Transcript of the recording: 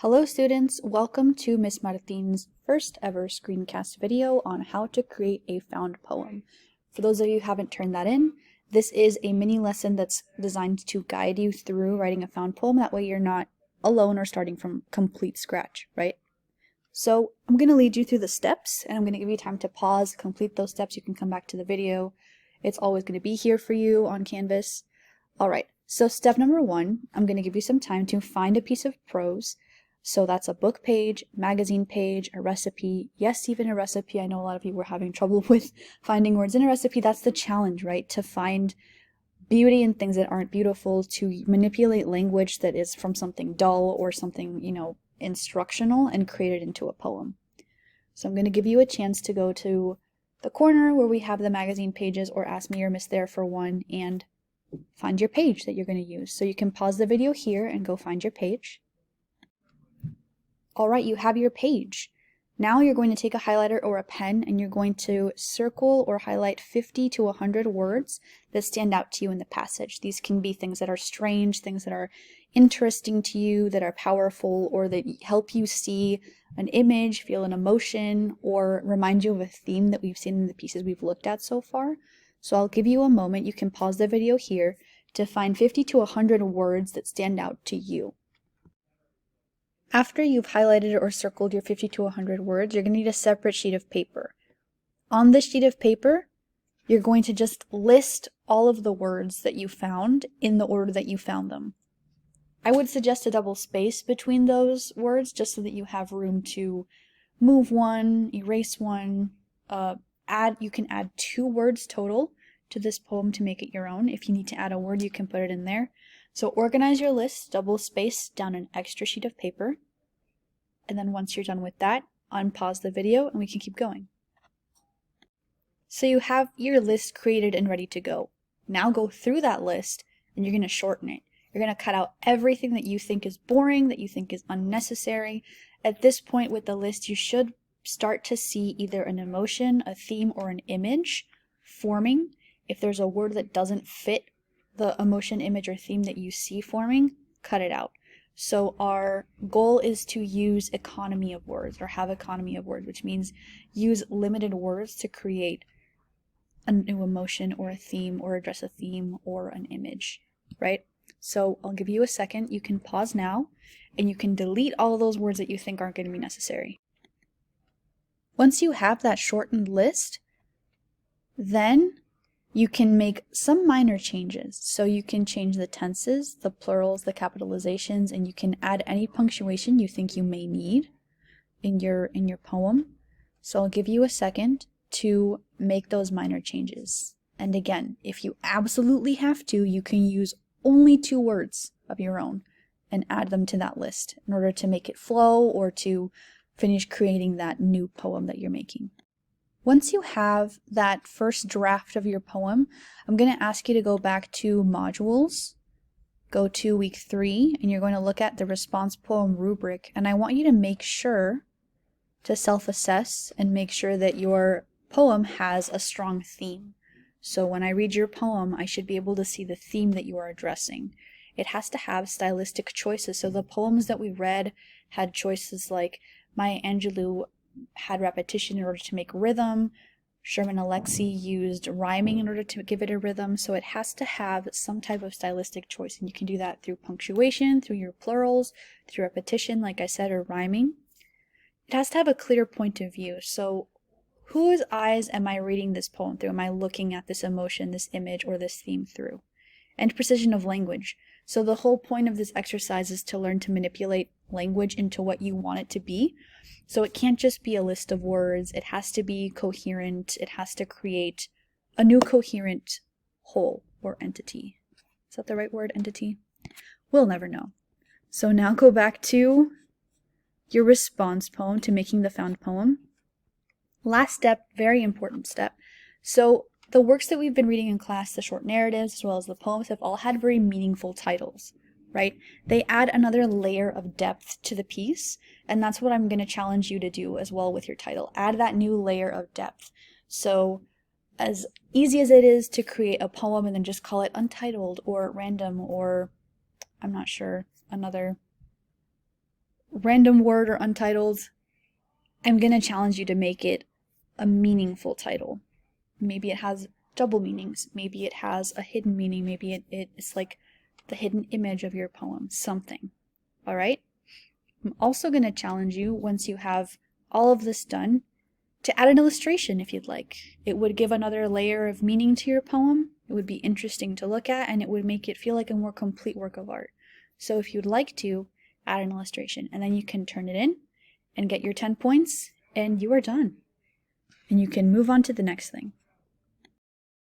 Hello students, welcome to Miss Martin's first ever screencast video on how to create a found poem. For those of you who haven't turned that in, this is a mini lesson that's designed to guide you through writing a found poem. That way you're not alone or starting from complete scratch, right? So I'm going to lead you through the steps and I'm going to give you time to pause, complete those steps. You can come back to the video. It's always going to be here for you on Canvas. All right, so step number 1, I'm going to give you some time to find a piece of prose. So that's a book page, magazine page, a recipe, yes, even a recipe. I know a lot of you were having trouble with finding words in a recipe. That's the challenge, right? To find beauty in things that aren't beautiful, to manipulate language that is from something dull or something, instructional and create it into a poem. So I'm going to give you a chance to go to the corner where we have the magazine pages or ask me or Miss there for one and find your page that you're going to use. So you can pause the video here and go find your page. All right, you have your page. Now you're going to take a highlighter or a pen and you're going to circle or highlight 50 to 100 words that stand out to you in the passage. These can be things that are strange, things that are interesting to you, that are powerful, or that help you see an image, feel an emotion, or remind you of a theme that we've seen in the pieces we've looked at so far. So I'll give you a moment. You can pause the video here to find 50 to 100 words that stand out to you. After you've highlighted or circled your 50 to 100 words, you're going to need a separate sheet of paper. On this sheet of paper, you're going to just list all of the words that you found in the order that you found them. I would suggest a double space between those words just so that you have room to move one, erase one, you can add 2 words total to this poem to make it your own. If you need to add a word, you can put it in there. So organize your list, double space down an extra sheet of paper, and then once you're done with that, unpause the video and we can keep going. So you have your list created and ready to go. Now go through that list and you're going to shorten it. You're going to cut out everything that you think is boring, that you think is unnecessary. At this point with the list, you should start to see either an emotion, a theme, or an image forming. If there's a word that doesn't fit the emotion, image, or theme that you see forming, cut it out. So our goal is to use economy of words, or have economy of words, which means use limited words to create a new emotion or a theme or address a theme or an image, right? So I'll give you a second. You can pause now and you can delete all of those words that you think aren't going to be necessary. Once you have that shortened list, then you can make some minor changes. So you can change the tenses, the plurals, the capitalizations, and you can add any punctuation you think you may need in your poem. So I'll give you a second to make those minor changes. And again, if you absolutely have to, you can use only 2 words of your own and add them to that list in order to make it flow or to finish creating that new poem that you're making. Once you have that first draft of your poem, I'm going to ask you to go back to modules, go to week 3, and you're going to look at the response poem rubric. And I want you to make sure to self-assess and make sure that your poem has a strong theme. So when I read your poem, I should be able to see the theme that you are addressing. It has to have stylistic choices. So the poems that we read had choices like Maya Angelou had repetition in order to make rhythm. Sherman Alexie used rhyming in order to give it a rhythm. So it has to have some type of stylistic choice. And you can do that through punctuation, through your plurals, through repetition, like I said, or rhyming. It has to have a clear point of view. So whose eyes am I reading this poem through? Am I looking at this emotion, this image, or this theme through? And precision of language. So the whole point of this exercise is to learn to manipulate language into what you want it to be. So it can't just be a list of words. It has to be coherent. It has to create a new coherent whole or entity. Is that the right word, entity? We'll never know. So now go back to your response poem, to making the found poem. Last step, very important step. So the works that we've been reading in class, the short narratives as well as the poems, have all had very meaningful titles, right? They add another layer of depth to the piece, and that's what I'm going to challenge you to do as well with your title. Add that new layer of depth. So as easy as it is to create a poem and then just call it untitled or random or, I'm not sure, another random word or untitled, I'm going to challenge you to make it a meaningful title. Maybe it has double meanings. Maybe it has a hidden meaning. Maybe it's like the hidden image of your poem, something. All right? I'm also going to challenge you, once you have all of this done, to add an illustration if you'd like. It would give another layer of meaning to your poem. It would be interesting to look at, and it would make it feel like a more complete work of art. So if you'd like to, add an illustration, and then you can turn it in and get your 10 points, and you are done. And you can move on to the next thing.